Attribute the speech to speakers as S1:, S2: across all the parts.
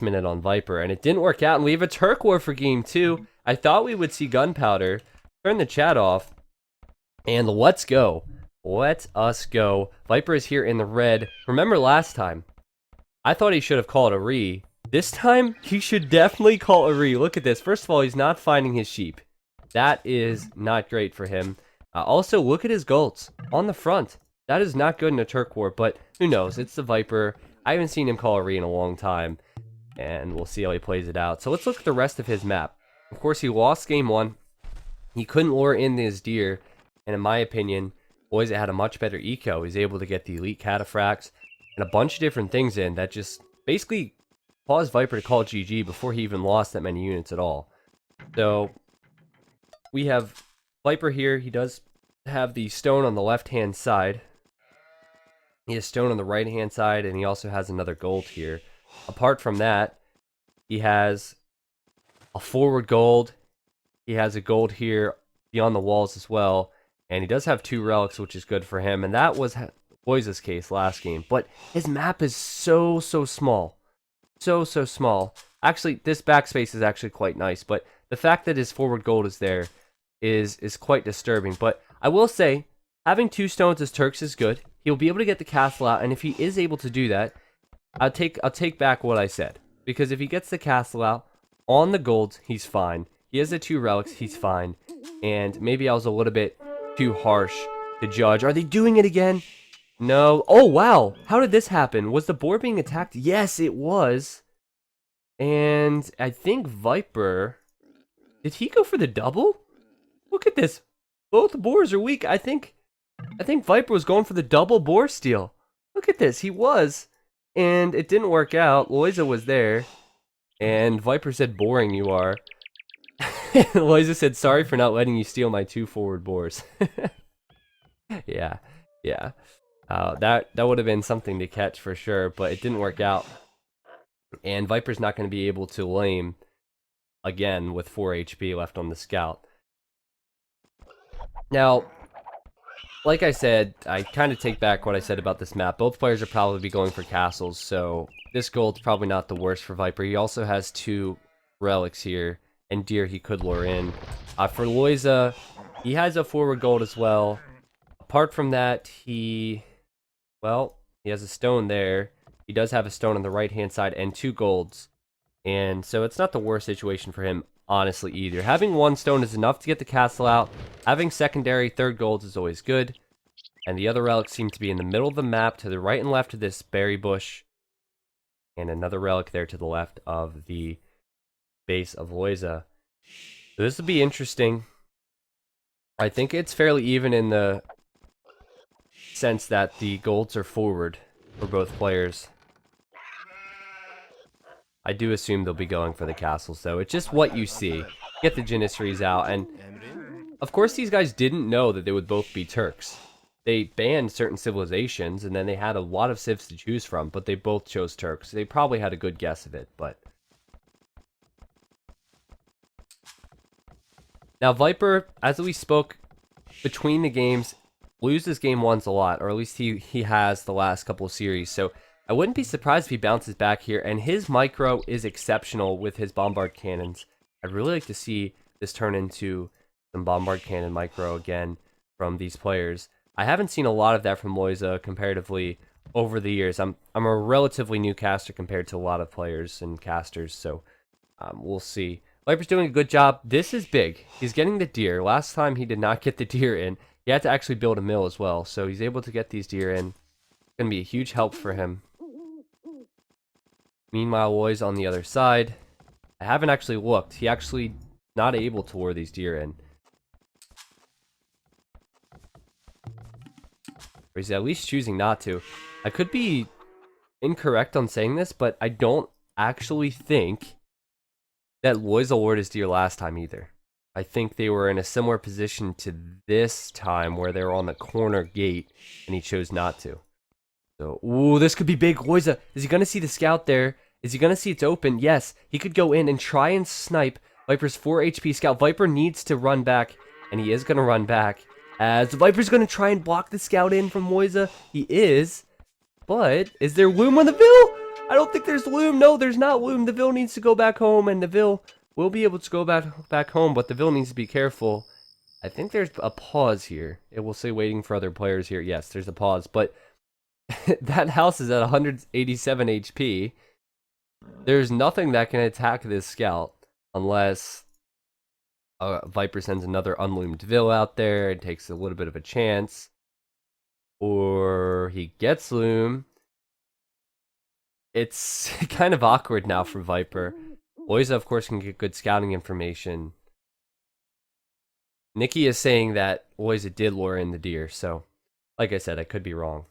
S1: minute on Viper, and it didn't work out, and we have a Turk War for game 2. I thought we would see Gunpowder. Turn the chat off, and let's go. Let us go. Viper is here in the red. Remember last time, I thought he should have called a re. This time, he should definitely call a re. Look at this. First of all, he's not finding his sheep. That is not great for him. Also, look at his golds on the front. That is not good in a Turk War, but who knows? It's the Viper. I haven't seen him call a re in a long time, and we'll see how he plays it out. So let's look at the rest of his map. Of course, he lost game 1. He couldn't lure in his deer, and in my opinion, Lojza had a much better eco. He's able to get the elite cataphracts and a bunch of different things in that just basically caused Viper to call GG before he even lost that many units at all. So we have Viper here. He does have the stone on the left-hand side. He has stone on the right-hand side, and he also has another gold here. Apart from that, he has a forward gold. He has a gold here beyond the walls as well. And he does have 2 relics, which is good for him. And that was Lojza's case last game. But his map is so small. So small. Actually, this backspace is actually quite nice. But the fact that his forward gold is there is quite disturbing. But I will say, having 2 stones as Turks is good. He'll be able to get the castle out. And if he is able to do that, I'll take back what I said. Because if he gets the castle out on the golds, he's fine. He has the 2 relics, he's fine. And maybe I was a little bit too harsh to judge. Are they doing it again? No. Oh, wow. How did this happen? Was the board being attacked? Yes, it was. And I think Viper... Did he go for the double? Look at this. Both boars are weak. I think Viper was going for the double boar steal. Look at this. He was. And it didn't work out. Lojza was there. And Viper said, boring you are. Lojza said, sorry for not letting you steal my 2 forward boars. Yeah. That would have been something to catch for sure, but it didn't work out. And Viper's not going to be able to lame again with 4 HP left on the scout. Now, like I said, I kind of take back what I said about this map. Both players are probably be going for castles, so this gold's probably not the worst for Viper. He also has 2 relics here. And deer he could lure in. For Lojza, he has a forward gold as well. Apart from that, he has a stone there. He does have a stone on the right-hand side and 2 golds. And so it's not the worst situation for him, honestly, either. Having 1 stone is enough to get the castle out. Having secondary 3rd golds is always good. And the other relics seem to be in the middle of the map, to the right and left of this berry bush. And another relic there to the left of the base of Lojza. So this will be interesting. I think it's fairly even in the sense that the golds are forward for both players. I do assume they'll be going for the castles though. It's just what you see. Get the Janissaries out, and of course these guys didn't know that they would both be Turks. They banned certain civilizations and then they had a lot of civs to choose from, but they both chose Turks. They probably had a good guess of it, but now, Viper, as we spoke between the games, loses game 1s a lot, or at least he has the last couple of series. So I wouldn't be surprised if he bounces back here. And his micro is exceptional with his bombard cannons. I'd really like to see this turn into some bombard cannon micro again from these players. I haven't seen a lot of that from Lojza comparatively over the years. I'm a relatively new caster compared to a lot of players and casters, so we'll see. Viper's doing a good job. This is big. He's getting the deer. Last time he did not get the deer in. He had to actually build a mill as well. So he's able to get these deer in. It's going to be a huge help for him. Meanwhile, Lojza on the other side. I haven't actually looked. He actually not able to lure these deer in. Or he's at least choosing not to. I could be incorrect on saying this, but I don't actually think that Lojza lured his deer last time either. I think they were in a similar position to this time where they were on the corner gate and he chose not to. So, ooh, this could be big. Lojza, is he going to see the scout there? Is he going to see it's open? Yes, he could go in and try and snipe Viper's 4 HP scout. Viper needs to run back, and he is going to run back. As the Viper's going to try and block the scout in from Lojza. He is, but is there loom on the bill? I don't think there's loom. No, there's not loom. The Vil needs to go back home, and the Vil will be able to go back home, but the Vil needs to be careful. I think there's a pause here. It will say waiting for other players here. Yes, there's a pause, but that house is at 187 HP. There's nothing that can attack this scout unless Viper sends another unloomed Vil out there and takes a little bit of a chance. Or he gets loom. It's kind of awkward now for Viper. Lojza, of course, can get good scouting information. Nikki is saying that Lojza did lure in the deer, so like I said, I could be wrong.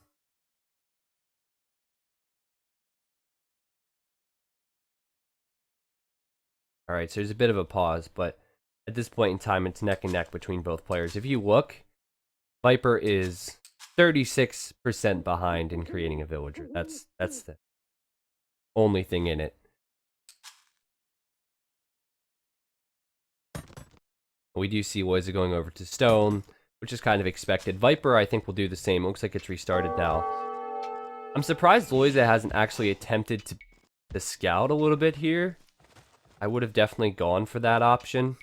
S1: Alright, so there's a bit of a pause, but at this point in time, it's neck and neck between both players. If you look, Viper is 36% behind in creating a villager. That's the only thing in it. We do see Lojza going over to stone, which is kind of expected. Viper, I think, will do the same. It looks like it's restarted now. I'm surprised Lojza hasn't actually attempted to scout a little bit here. I would have definitely gone for that option.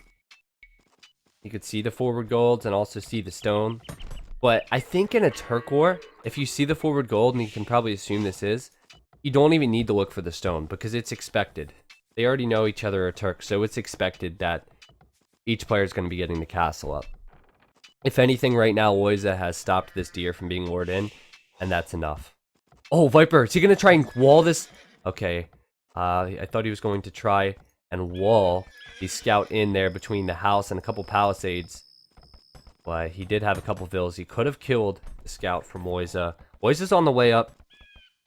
S1: You could see the forward golds and also see the stone. But I think in a Turk war, if you see the forward gold, and you can probably assume this is, you don't even need to look for the stone because it's expected. They already know each other are Turk, so it's expected that each player is going to be getting the castle up. If anything, right now, Lojza has stopped this deer from being lured in, and that's enough. Oh, Viper, is he going to try and wall this? Okay, I thought he was going to try and wall the scout in there between the house and a couple palisades. But he did have a couple Vils. He could have killed the scout from Lojza. Lojza's on the way up.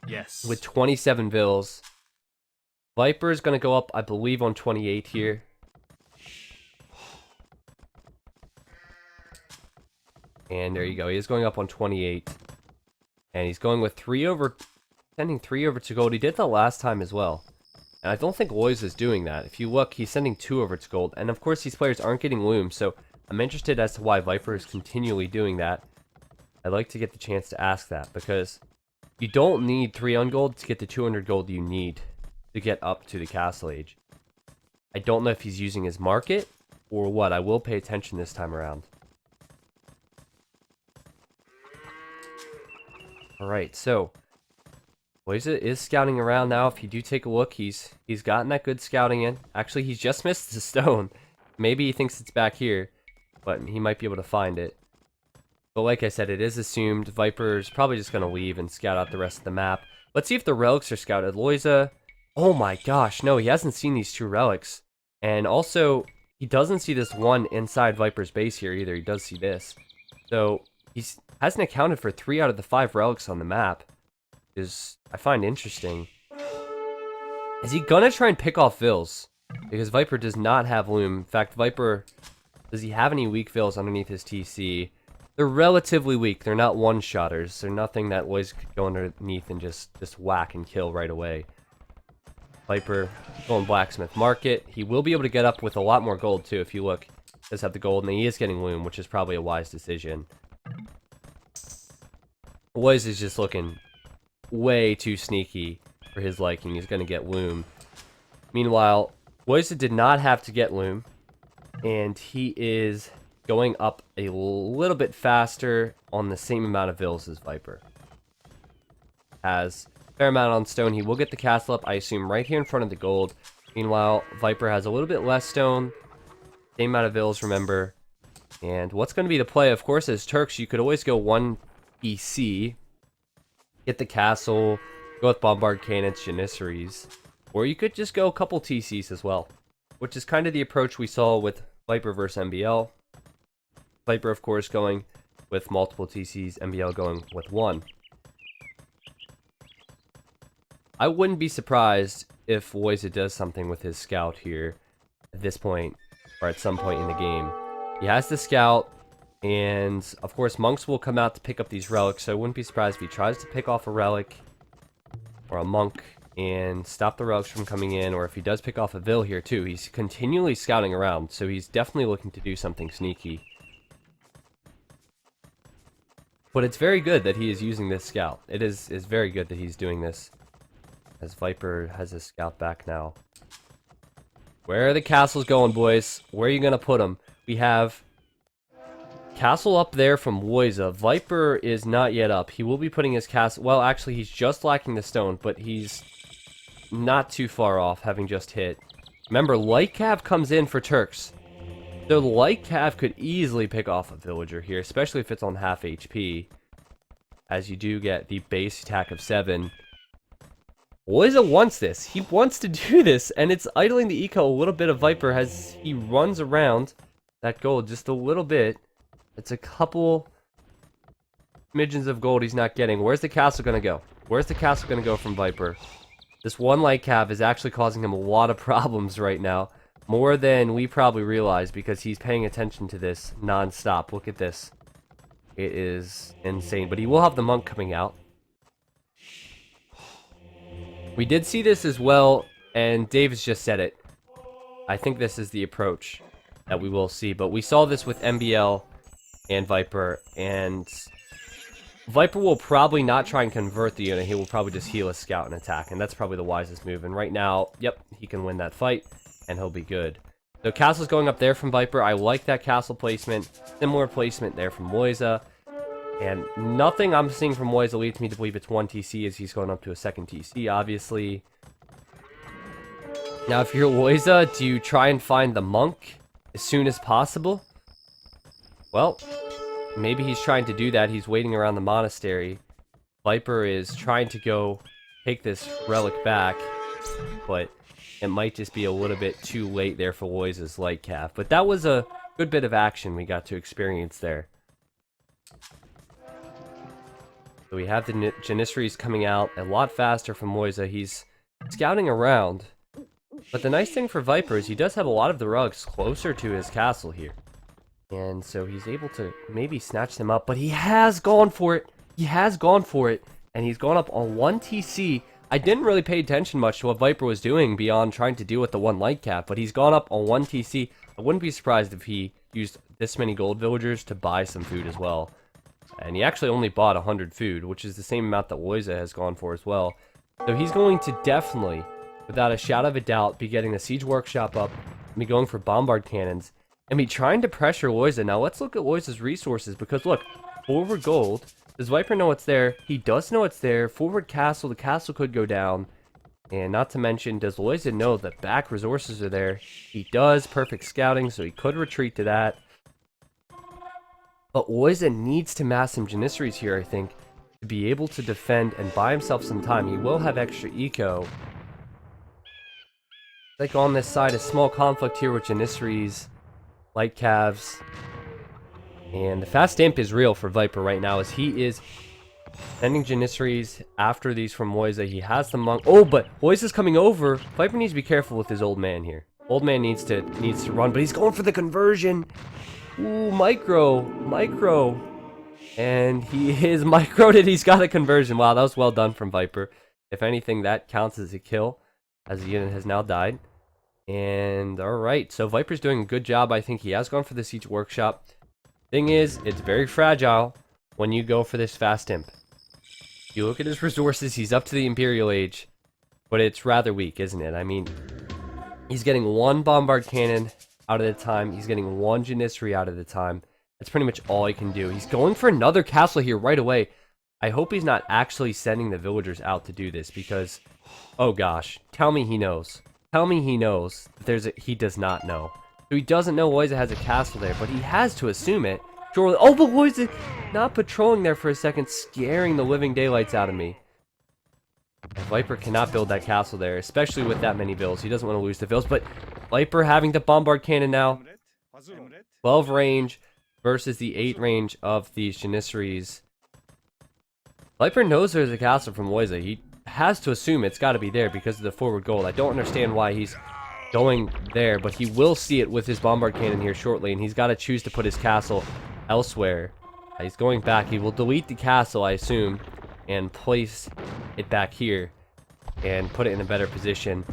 S2: Yes.
S1: With 27 Vils. Viper is going to go up, I believe, on 28 here. And there you go. He is going up on 28. And he's going with 3 over... Sending 3 over to gold. He did that last time as well. And I don't think Lojza is doing that. If you look, he's sending 2 over to gold. And of course, these players aren't getting loom. So I'm interested as to why Viper is continually doing that. I'd like to get the chance to ask that. Because you don't need 3 on gold to get the 200 gold you need to get up to the castle age. I don't know if he's using his market or what. I will pay attention this time around. Alright, so Lojza is scouting around now. If you do take a look, he's gotten that good scouting in. Actually, he's just missed the stone. Maybe he thinks it's back here, but he might be able to find it. But like I said, it is assumed Viper's probably just going to leave and scout out the rest of the map. Let's see if the relics are scouted. Lojza, oh my gosh, no, he hasn't seen these 2 relics. And also, he doesn't see this one inside Viper's base here either. He does see this. So he hasn't accounted for 3 out of the 5 relics on the map. Is I find interesting. Is he gonna try and pick off Vils? Because Viper does not have loom. In fact, Viper, does he have any weak Vils underneath his TC? They're relatively weak. They're not one-shotters. They're nothing that Lojza could go underneath and just whack and kill right away. Viper going Blacksmith Market. He will be able to get up with a lot more gold too. If you look, he does have the gold, and he is getting loom, which is probably a wise decision. Lojza is just looking way too sneaky for his liking. He's going to get loom. Meanwhile, Lojza did not have to get loom, and he is going up a little bit faster on the same amount of Vils as Viper. Has a fair amount on stone. He will get the castle up, I assume, right here in front of the gold. Meanwhile, Viper has a little bit less stone. Same amount of Vils, remember. And what's going to be the play, of course, as Turks, you could always go 1 EC, get the castle, go with Bombard Cannons, Janissaries, or you could just go a couple TCs as well, which is kind of the approach we saw with Viper versus MBL. Viper, of course, going with multiple TCs, MBL going with 1. I wouldn't be surprised if Lojza does something with his scout here at this point, or at some point in the game. He has the scout, and of course monks will come out to pick up these relics, so I wouldn't be surprised if he tries to pick off a relic or a monk and stop the relics from coming in, or if he does pick off a Vil here too. He's continually scouting around, so he's definitely looking to do something sneaky. But it's very good that he is using this scout. It is very good that he's doing this. As Viper has his scout back now. Where are the castles going, boys? Where are you going to put them? We have castle up there from Lojza. Viper is not yet up. He will be putting his castle... Well, actually, he's just lacking the stone, but he's not too far off, having just hit. Remember, Light Cav comes in for Turks. So Light Cav could easily pick off a villager here, especially if it's on half HP. As you do get the base attack of 7. Lojza wants this. He wants to do this, and it's idling the eco a little bit of Viper as he runs around that gold just a little bit. It's a couple smidgens of gold he's not getting. Where's the castle going to go? Where's the castle going to go from Viper? This one light cav is actually causing him a lot of problems right now. More than we probably realize because he's paying attention to this non-stop. Look at this. It is insane. But he will have the monk coming out. We did see this as well, and Dave's just said it. I think this is the approach that we will see. But we saw this with MBL and Viper, and Viper will probably not try and convert the unit. He will probably just heal his scout and attack, and that's probably the wisest move. And right now, yep, he can win that fight, and he'll be good. So castle's going up there from Viper. I like that castle placement. Similar placement there from Lojza. And nothing I'm seeing from Lojza leads me to believe it's 1 TC as he's going up to a second TC, obviously. Now, if you're Lojza, do you try and find the monk as soon as possible? Well, maybe he's trying to do that. He's waiting around the monastery. Viper is trying to go take this relic back, but it might just be a little bit too late there for Lojza's light cav. But that was a good bit of action we got to experience there. So we have the Janissaries coming out a lot faster from Lojza. He's scouting around. But the nice thing for Viper is he does have a lot of the rugs closer to his castle here. And so he's able to maybe snatch them up. But he has gone for it. He has gone for it. And he's gone up on 1 TC. I didn't really pay attention much to what Viper was doing beyond trying to deal with the 1 light cap. But he's gone up on 1 TC. I wouldn't be surprised if he used this many gold villagers to buy some food as well. And he actually only bought 100 food, which is the same amount that Lojza has gone for as well. So he's going to definitely, without a shadow of a doubt, be getting the siege workshop up, be going for bombard cannons, and be trying to pressure Lojza. Now let's look at Lojza's resources, because look, forward gold. Does Viper know it's there? He does know it's there. Forward castle, the castle could go down. And not to mention, does Lojza know that back resources are there? He does. Perfect scouting, so he could retreat to that. But Lojza needs to mass some Janissaries here, I think, to be able to defend and buy himself some time. He will have extra eco. Like on this side, a small conflict here with Janissaries, light calves. And the fast imp is real for Viper right now, as he is sending Janissaries after these from Lojza. He has the monk. Oh, but Lojza's coming over. Viper needs to be careful with his old man here. Old man needs to run, but he's going for the conversion. Ooh, micro. And he is microed it. He's got a conversion. Wow, that was well done from Viper. If anything, that counts as a kill, as the unit has now died. And alright, so Viper's doing a good job. I think he has gone for the siege workshop. Thing is, it's very fragile when you go for this fast imp. You look at his resources, he's up to the Imperial Age, but it's rather weak, isn't it? I mean, he's getting 1 bombard cannon out at a time. He's getting 1 Janissary out at a time. That's pretty much all he can do. He's going for another castle here right away. I hope he's not actually sending the villagers out to do this because, oh gosh, tell me he knows. Tell me he knows that he does not know. So he doesn't know Lojza has a castle there, but he has to assume it. Surely, oh, but Lojza not patrolling there for a second, scaring the living daylights out of me. And Viper cannot build that castle there, especially with that many vills. He doesn't want to lose the vills, but Viper having the bombard cannon now. 12 range versus the 8 range of these Janissaries. Viper knows there's a castle from Lojza. He has to assume it's got to be there because of the forward gold. I don't understand why he's going there, but he will see it with his bombard cannon here shortly, and he's got to choose to put his castle elsewhere. He's going back. He will delete the castle, I assume, and place it back here and put it in a better position.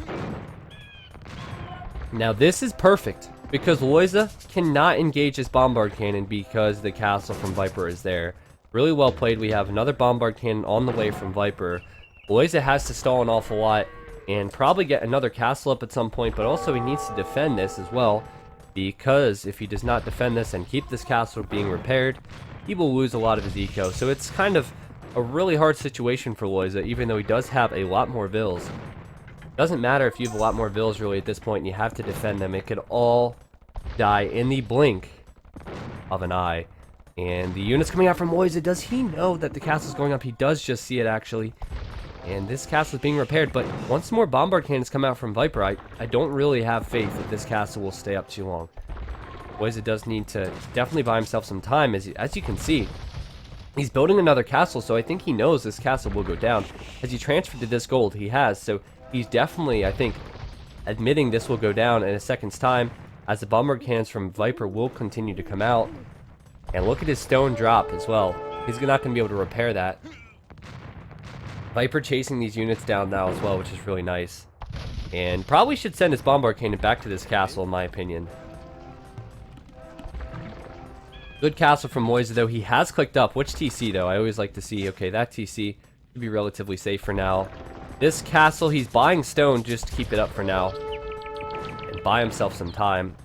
S1: Now this is perfect because Lojza cannot engage his bombard cannon because the castle from Viper is there. Really well played. We have another bombard cannon on the way from Viper. Lojza has to stall an awful lot and probably get another castle up at some point, but also he needs to defend this as well, because if he does not defend this and keep this castle being repaired, he will lose a lot of his eco. So it's kind of a really hard situation for Lojza, even though he does have a lot more vills. Doesn't matter if you have a lot more vills really at this point and you have to defend them. It could all die in the blink of an eye. And the units coming out from Lojza, does he know that the castle's going up? He does just see it actually. And this castle is being repaired, but once more bombard cannons come out from Viper, I don't really have faith that this castle will stay up too long. Lojza does need to definitely buy himself some time, as you can see. He's building another castle, so I think he knows this castle will go down. Has he transferred to this gold? He has, so he's definitely, I think, admitting this will go down in a second's time, as the bombard cannons from Viper will continue to come out. And look at his stone drop as well. He's not going to be able to repair that. Viper chasing these units down now as well, which is really nice. And probably should send his bombard cannon back to this castle, in my opinion. Good castle from Lojza, though. He has clicked up. Which TC, though? I always like to see. Okay, that TC should be relatively safe for now. This castle, he's buying stone just to keep it up for now. And buy himself some time.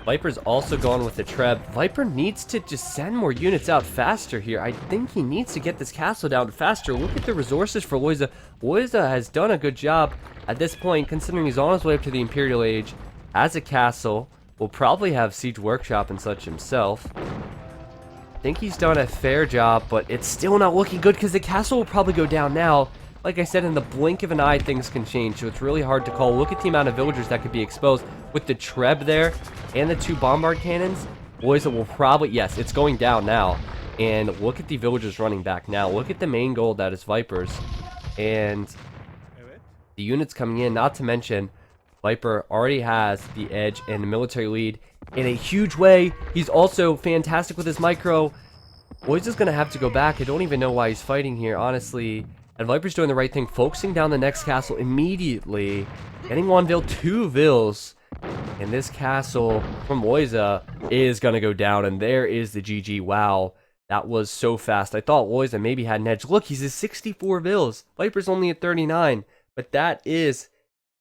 S1: Viper's also going with the Treb. Viper needs to just send more units out faster here. I think he needs to get this castle down faster. Look at the resources for Lojza. Lojza has done a good job at this point, considering he's on his way up to the Imperial Age as a castle. Will probably have Siege Workshop and such himself. I think he's done a fair job, but it's still not looking good because the castle will probably go down now. Like I said, in the blink of an eye, things can change, so it's really hard to call. Look at the amount of villagers that could be exposed. With the Treb there and the 2 bombard cannons, Lojza will probably... Yes, it's going down now. And look at the villagers running back now. Look at the main goal, that is Vipers. And the units coming in, not to mention... Viper already has the edge and the military lead in a huge way. He's also fantastic with his micro. Lojza's going to have to go back. I don't even know why he's fighting here, honestly. And Viper's doing the right thing, focusing down the next castle immediately. Getting 1 vill, 2 vills. And this castle from Lojza is going to go down. And there is the GG. Wow, that was so fast. I thought Lojza maybe had an edge. Look, he's at 64 vills. Viper's only at 39. But that is...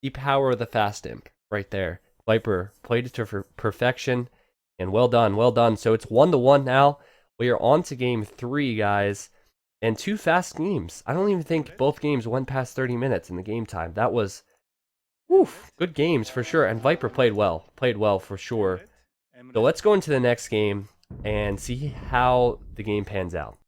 S1: the power of the fast imp right there. Viper played it to perfection, and well done, well done. So it's 1-1 now. We are on to game 3, guys, and 2 fast games. I don't even think both games went past 30 minutes in the game time. That was, oof, good games for sure. And Viper played well for sure. So let's go into the next game and see how the game pans out.